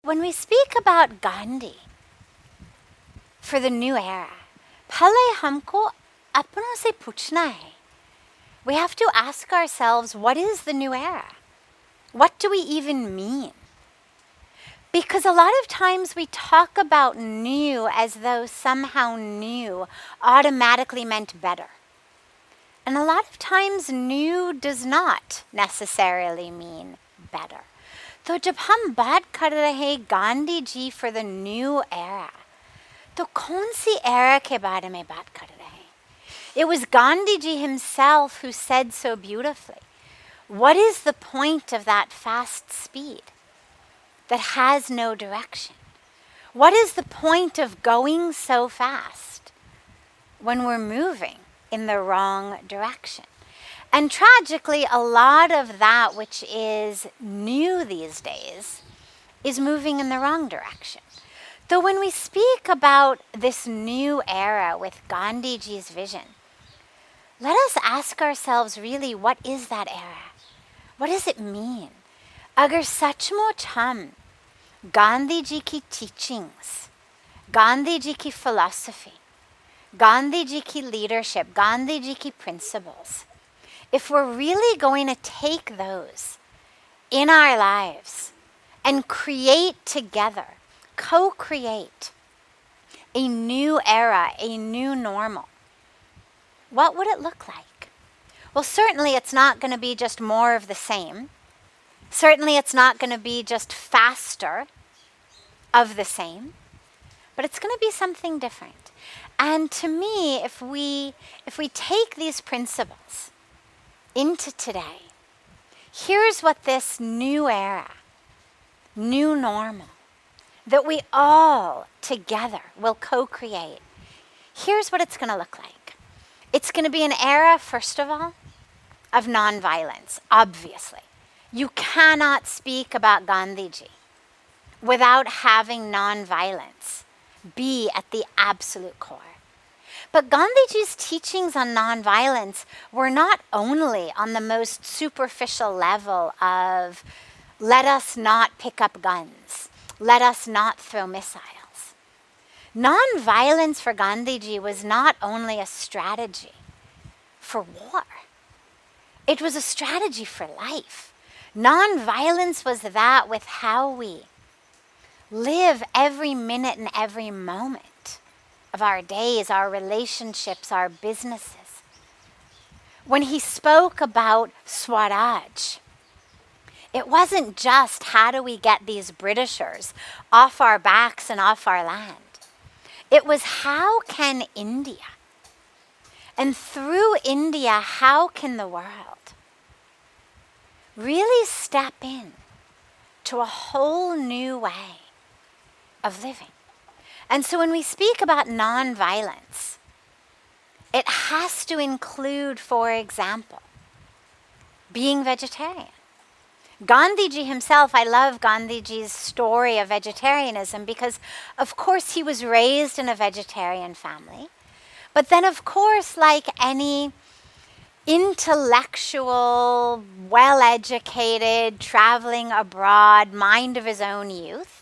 when we speak about Gandhi for the new era, पहले हमको अपनों से पूछना है. We have to ask ourselves, what is the new era? What do we even mean? Because a lot of times we talk about new as though somehow new automatically meant better. And a lot of times new does not necessarily mean better. तो जब हम बात कर रहे हैं Gandhi ji for the new era, तो कौन सी era के बारे में बात कर रहे हैं? It was Gandhiji himself who said so beautifully, what is the point of that fast speed that has no direction? What is the point of going so fast when we're moving in the wrong direction? And tragically, a lot of that which is new these days is moving in the wrong direction. So when we speak about this new era with Gandhiji's vision, let us ask ourselves really, what is that era? What does it mean? अगर सचमुच हम गांधी जी की teachings, Gandhi ji की philosophy, Gandhi ji की leadership, Gandhi ji की principles, if we're really going to take those in our lives and create together, co-create a new era, a new normal, what would it look like? Well, certainly it's not going to be just more of the same. Certainly it's not going to be just faster of the same, but it's going to be something different. And to me, if we take these principles into today, here's what this new era, new normal, that we all together will co-create, here's what it's going to look like. It's going to be an era, first of all, of nonviolence, obviously. You cannot speak about Gandhiji without having nonviolence be at the absolute core. But Gandhiji's teachings on nonviolence were not only on the most superficial level of let us not pick up guns, let us not throw missiles. Nonviolence for Gandhiji was not only a strategy for war, it was a strategy for life. Nonviolence was that with how we live every minute and every moment of our days, our relationships, our businesses. When he spoke about Swaraj, it wasn't just how do we get these Britishers off our backs and off our land. It was how can India, and through India, how can the world really step in to a whole new way of living? And so when we speak about nonviolence, it has to include, for example, being vegetarian. Gandhiji himself, I love Gandhiji's story of vegetarianism because, of course, he was raised in a vegetarian family. But then, of course, like any intellectual, well-educated, traveling abroad, mind of his own youth,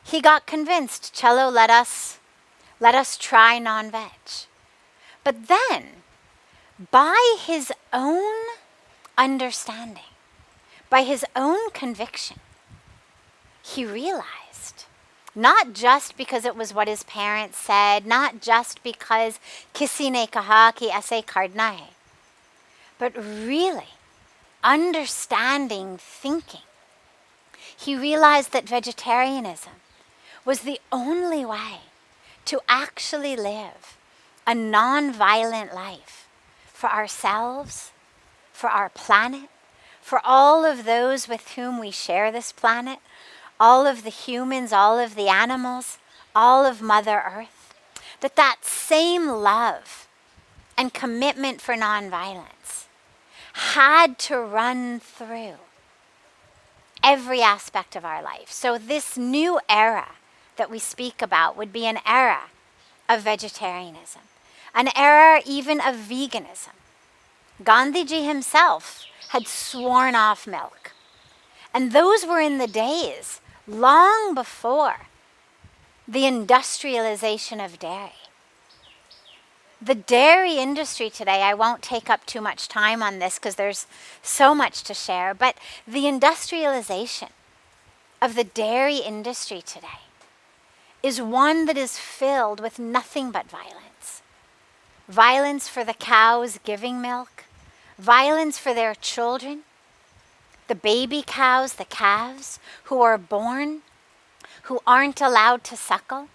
he got convinced, chalo, let us try non-veg. But then, by his own understanding, by his own conviction, he realized, not just because it was what his parents said, not just because kisi ne kaha ki aise karna hai, but really understanding, thinking, he realized that vegetarianism was the only way to actually live a non-violent life for ourselves, for our planet, for all of those with whom we share this planet, all of the humans, all of the animals, all of Mother Earth, that same love and commitment for nonviolence had to run through every aspect of our life. So this new era that we speak about would be an era of vegetarianism, an era even of veganism. Gandhiji himself had sworn off milk. And those were in the days long before the industrialization of dairy. The dairy industry today, I won't take up too much time on this because there's so much to share, but the industrialization of the dairy industry today is one that is filled with nothing but violence. Violence for the cows giving milk, violence for their children, the baby cows, the calves who are born, who aren't allowed to suckle,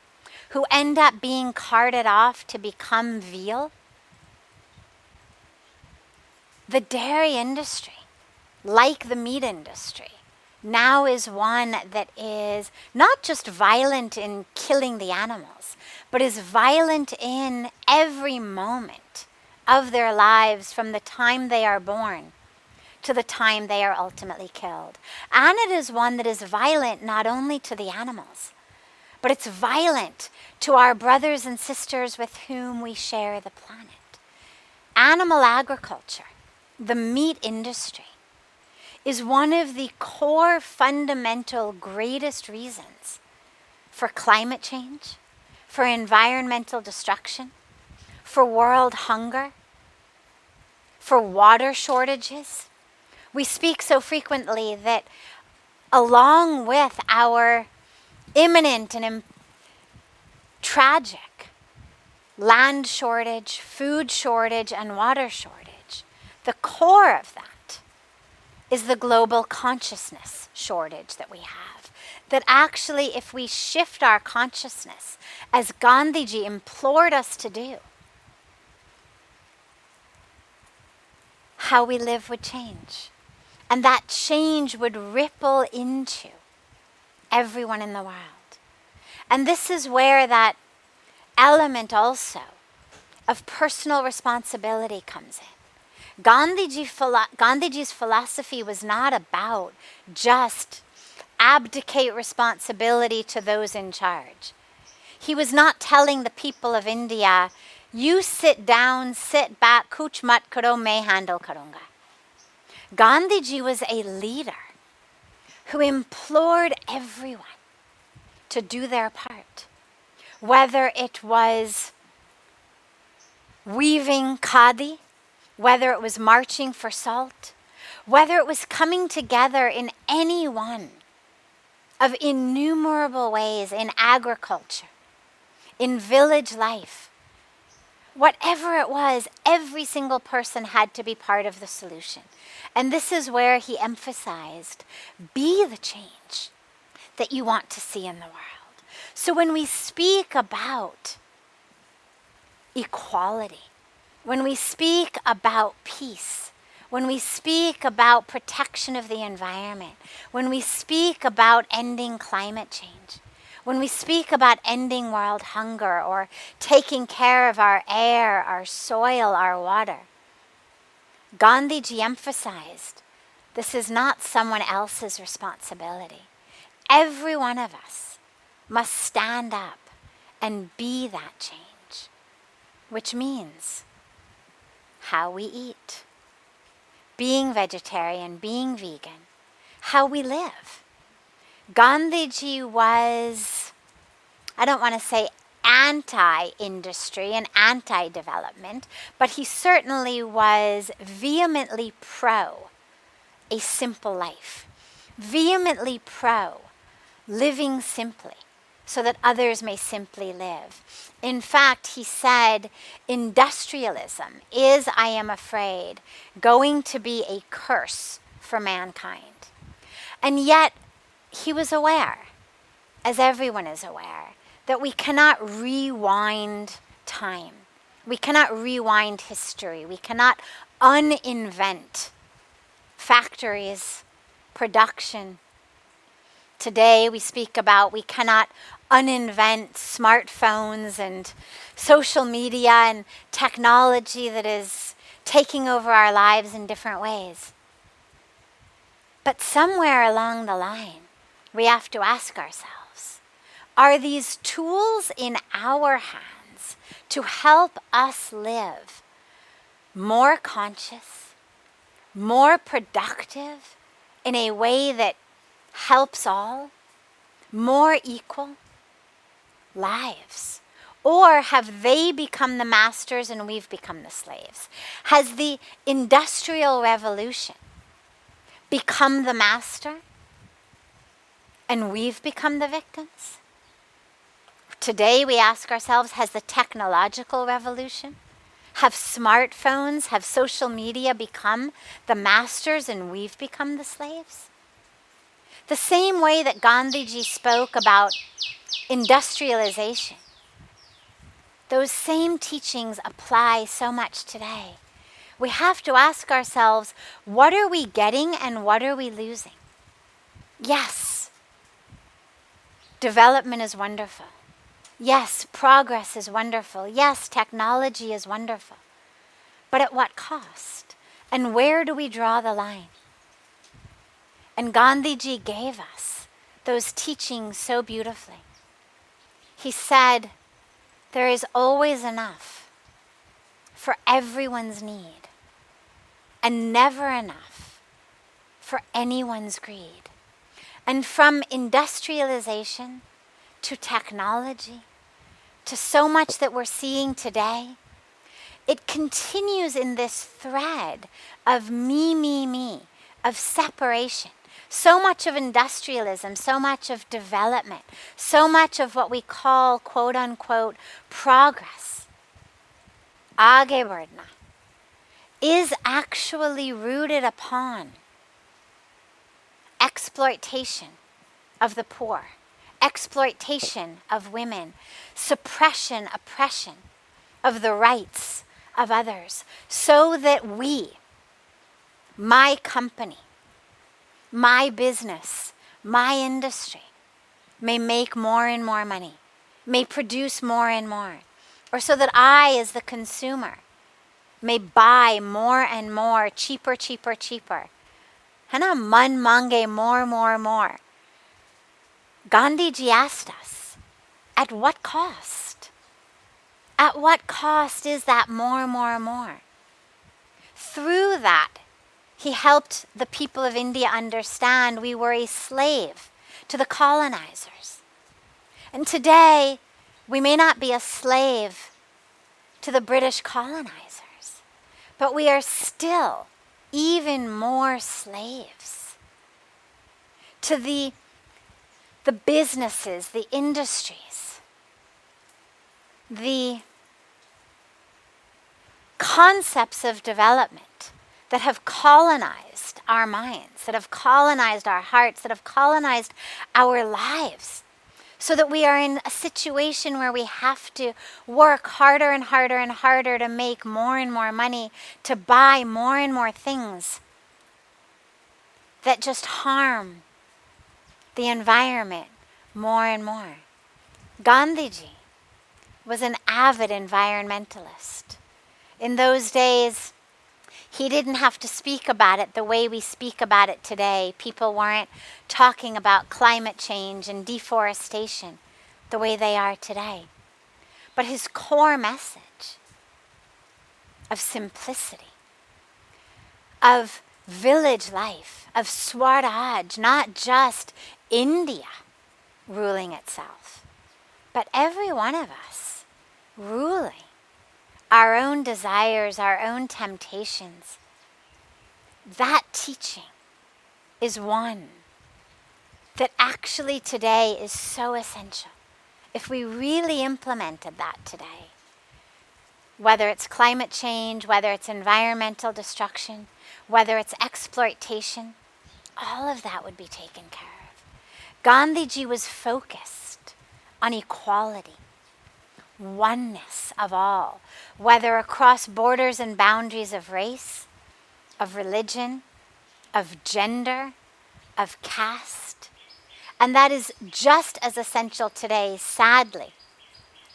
who end up being carted off to become veal. The dairy industry, like the meat industry, now is one that is not just violent in killing the animals, but is violent in every moment of their lives from the time they are born to the time they are ultimately killed. And it is one that is violent not only to the animals, but it's violent to our brothers and sisters with whom we share the planet. Animal agriculture, the meat industry, is one of the core fundamental greatest reasons for climate change, for environmental destruction, for world hunger, for water shortages. We speak so frequently that along with our imminent and tragic land shortage, food shortage, and water shortage, the core of that is the global consciousness shortage that we have. That actually, if we shift our consciousness, as Gandhiji implored us to do, how we live would change. And that change would ripple into everyone in the world. And this is where that element also of personal responsibility comes in. Gandhiji's philosophy was not about just abdicate responsibility to those in charge. He was not telling the people of India, you sit down, sit back, kuch mat karo, main handle karunga. Gandhiji was a leader who implored everyone to do their part. Whether it was weaving khadi, whether it was marching for salt, whether it was coming together in any one of innumerable ways in agriculture, in village life, whatever it was, every single person had to be part of the solution. And this is where he emphasized, be the change that you want to see in the world. So when we speak about equality, when we speak about peace, when we speak about protection of the environment, when we speak about ending climate change, when we speak about ending world hunger or taking care of our air, our soil, our water, Gandhiji emphasized this is not someone else's responsibility. Every one of us must stand up and be that change, which means how we eat, being vegetarian, being vegan, how we live. Gandhiji was, I don't want to say anti-industry and anti-development, but he certainly was vehemently pro a simple life, vehemently pro living simply so that others may simply live. In fact, he said, industrialism is, I am afraid, going to be a curse for mankind. And yet, he was aware, as everyone is aware, that we cannot rewind time. We cannot rewind history. We cannot uninvent factories, production. Today we speak about we cannot uninvent smartphones and social media and technology that is taking over our lives in different ways. But somewhere along the line, we have to ask ourselves, are these tools in our hands to help us live more conscious, more productive, in a way that helps all, more equal lives? Or have they become the masters and we've become the slaves? Has the Industrial Revolution become the master and we've become the victims? Today we ask ourselves, has the technological revolution, have smartphones, have social media become the masters and we've become the slaves? The same way that Gandhiji spoke about industrialization, those same teachings apply so much today. We have to ask ourselves, what are we getting and what are we losing? Yes, development is wonderful. Yes, progress is wonderful. Yes, technology is wonderful. But at what cost? And where do we draw the line? And Gandhiji gave us those teachings so beautifully. He said, there is always enough for everyone's need and never enough for anyone's greed. And from industrialization to technology to so much that we're seeing today, it continues in this thread of me, of separation. So much of industrialism, so much of development, so much of what we call, quote unquote, progress, आगे बढ़ना, is actually rooted upon exploitation of the poor, exploitation of women, suppression, oppression of the rights of others, so that we, my company, my business, my industry, may make more and more money, may produce more and more, or so that I, as the consumer, may buy more and more, cheaper. है ना, मन मांगे more. Gandhiji asked us, at what cost? At what cost is that more? Through that, he helped the people of India understand we were a slave to the colonizers. And today, we may not be a slave to the British colonizers, but we are still even more slaves to the businesses, the industries, the concepts of development that have colonized our minds, that have colonized our hearts, that have colonized our lives, so that we are in a situation where we have to work harder and harder to make more and more money, to buy more and more things that just harm the environment more and more. Gandhiji was an avid environmentalist. In those days, he didn't have to speak about it the way we speak about it today. People weren't talking about climate change and deforestation the way they are today. But his core message of simplicity, of village life, of Swaraj, not just India ruling itself, but every one of us ruling our own desires, our own temptations. That teaching is one that actually today is so essential. If we really implemented that today, whether it's climate change, whether it's environmental destruction, whether it's exploitation, all of that would be taken care of. Gandhiji was focused on equality, oneness of all, whether across borders and boundaries of race, of religion, of gender, of caste. And that is just as essential today, sadly,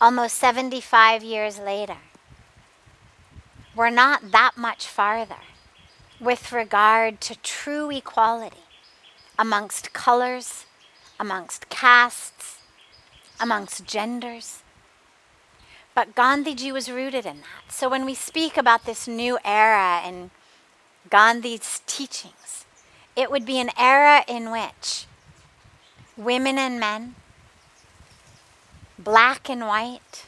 almost 75 years later. We're not that much farther with regard to true equality amongst colors, amongst castes, amongst genders. But Gandhiji was rooted in that. So when we speak about this new era and Gandhi's teachings, it would be an era in which women and men, black and white,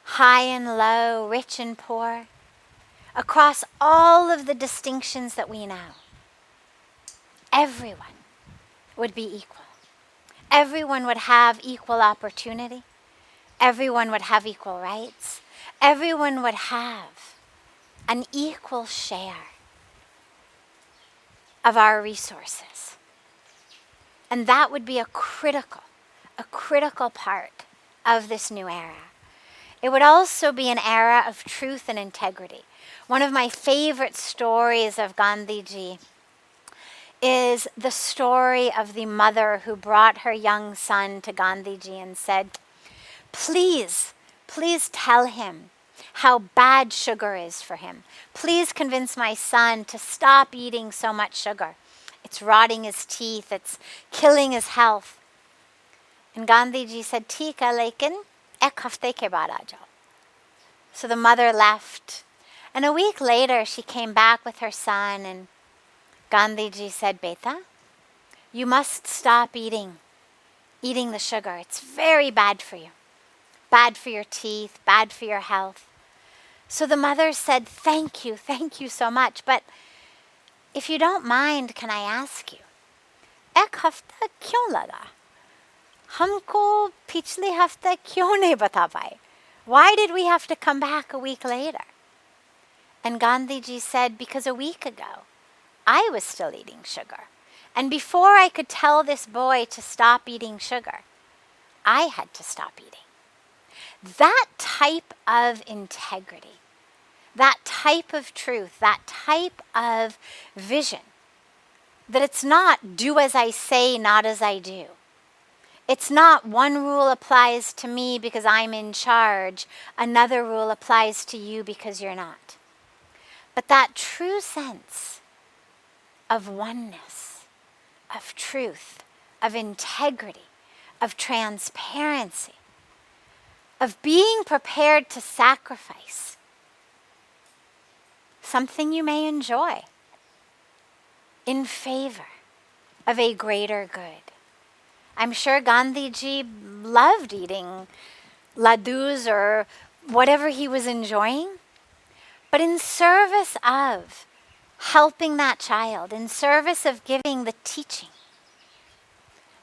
high and low, rich and poor, across all of the distinctions that we know, everyone would be equal. Everyone would have equal opportunity. Everyone would have equal rights. Everyone would have an equal share of our resources. And that would be a critical part of this new era. It would also be an era of truth and integrity. One of my favorite stories of Gandhiji is the story of the mother who brought her young son to Gandhiji and said, please tell him how bad sugar is for him. Please convince my son to stop eating so much sugar. It's rotting his teeth, it's killing his health. And Gandhiji said, "Theek hai, lekin ek hafte ke baad aa jao." So the mother left. And a week later, she came back with her son, and Gandhiji said, "Beta, you must stop eating the sugar. It's very bad for you. Bad for your teeth, bad for your health." So the mother said, thank you so much. But if you don't mind, can I ask you, ek hafta kyun laga? Humko pichli hafta kyun nahi bata paaye? Why did we have to come back a week later? And Gandhiji said, because a week ago, I was still eating sugar. And before I could tell this boy to stop eating sugar, I had to stop eating. That type of integrity, that type of truth, that type of vision, that it's not do as I say, not as I do. It's not one rule applies to me because I'm in charge, another rule applies to you because you're not. But that true sense of oneness, of truth, of integrity, of transparency, of being prepared to sacrifice something you may enjoy in favor of a greater good. I'm sure Gandhiji loved eating laddus or whatever he was enjoying, but in service of helping that child, in service of giving the teaching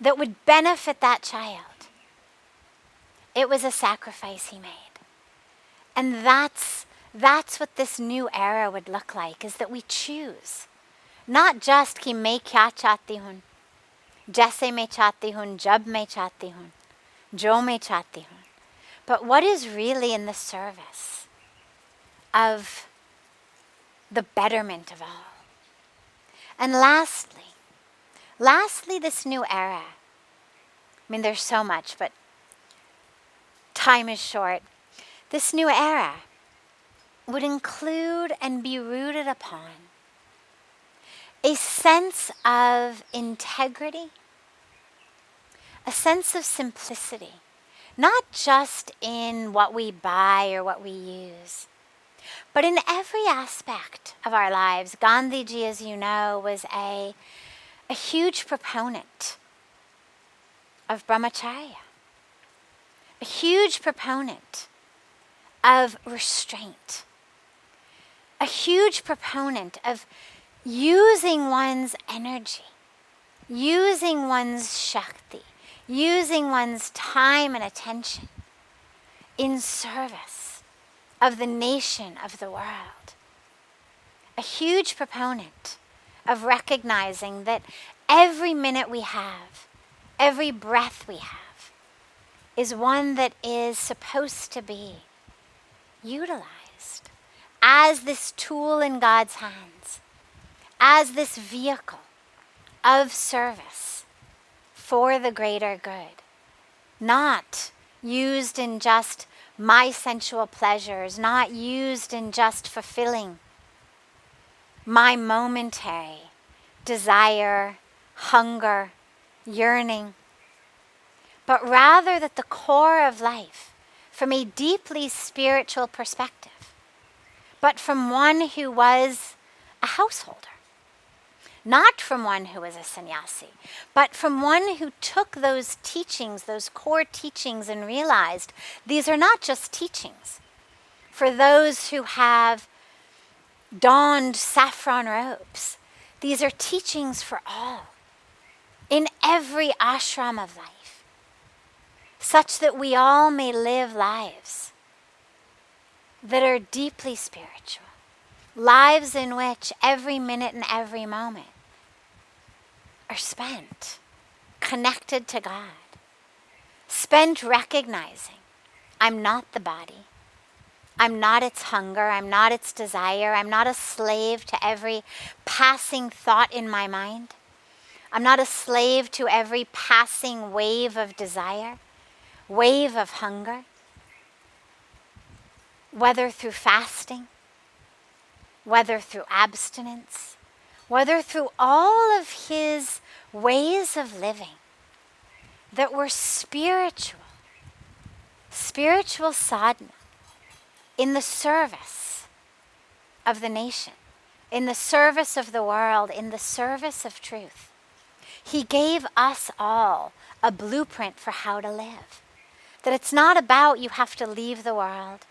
that would benefit that child, it was a sacrifice he made. And that's what this new era would look like, is that we choose. Not just ki main kya chahti hun, jaise main chahti hun, jab main chahti hun, jo main chahti hun, but what is really in the service of the betterment of all. And lastly, this new era, I mean, there's so much, but time is short. This new era would include and be rooted upon a sense of integrity, a sense of simplicity, not just in what we buy or what we use, but in every aspect of our lives. Gandhiji, as you know, was a huge proponent of brahmacharya, a huge proponent of restraint, a huge proponent of using one's energy, using one's shakti, using one's time and attention in service of the nation, of the world. A huge proponent of recognizing that every minute we have, every breath we have, is one that is supposed to be utilized as this tool in God's hands, as this vehicle of service for the greater good, not used in just my sensual pleasures, not used in just fulfilling my momentary desire, hunger, yearning, but rather that the core of life, from a deeply spiritual perspective, but from one who was a householder, not from one who was a sannyasi, but from one who took those teachings, those core teachings, and realized these are not just teachings for those who have donned saffron robes. These are teachings for all, in every ashram of life, such that we all may live lives that are deeply spiritual, lives in which every minute and every moment are spent connected to God, spent recognizing I'm not the body, I'm not its hunger, I'm not its desire, I'm not a slave to every passing thought in my mind, I'm not a slave to every passing wave of desire, wave of hunger, whether through fasting, whether through abstinence, whether through all of his ways of living, that we're spiritual sadhana in the service of the nation, in the service of the world, in the service of truth. He gave us all a blueprint for how to live. That it's not about you have to leave the world.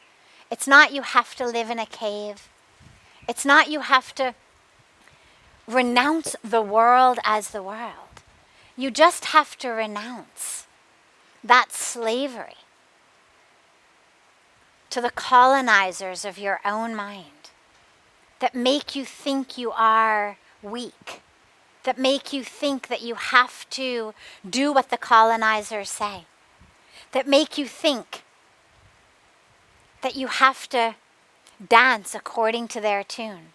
It's not you have to live in a cave. It's not you have to renounce the world as the world. You just have to renounce that slavery to the colonizers of your own mind that make you think you are weak, that make you think that you have to do what the colonizers say, that make you think that you have to dance according to their tune,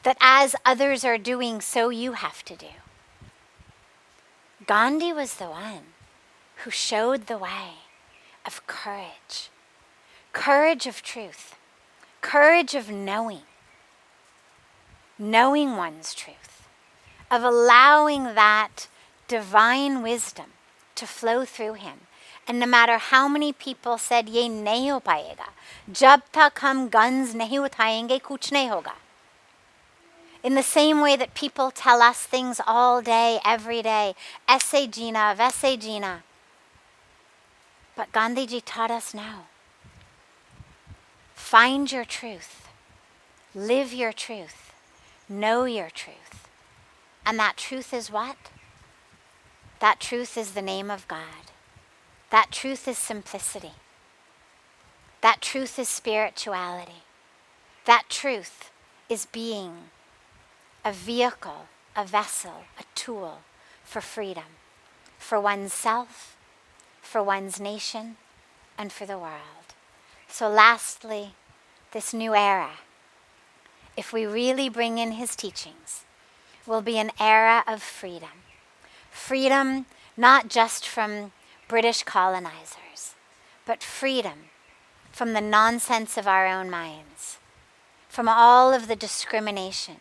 that as others are doing, so you have to do. Gandhi was the one who showed the way of courage, courage of truth, courage of knowing one's truth, of allowing that divine wisdom to flow through him. And no matter how many people said, ye nahi ho payega, jab tak hum guns nahi uthayenge, kuch nahi hoga. In the same way that people tell us things all day, every day, aise jeena, vaise jeena. But Gandhiji taught us now. Find your truth, live your truth, know your truth. And that truth is what? That truth is the name of God. That truth is simplicity. That truth is spirituality. That truth is being a vehicle, a vessel, a tool for freedom, for oneself, for one's nation, and for the world. So lastly, this new era, if we really bring in his teachings, will be an era of freedom. Freedom not just from British colonizers, but freedom from the nonsense of our own minds, from all of the discrimination,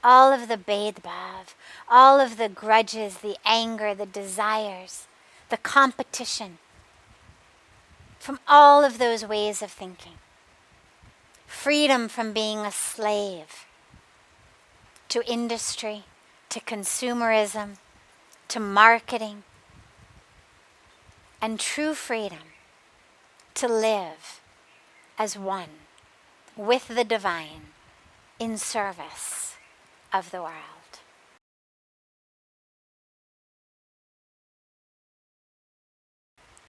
all of the bhed-bhav, all of the grudges, the anger, the desires, the competition, from all of those ways of thinking. Freedom from being a slave to industry, to consumerism, to marketing, and true freedom to live as one with the divine in service of the world.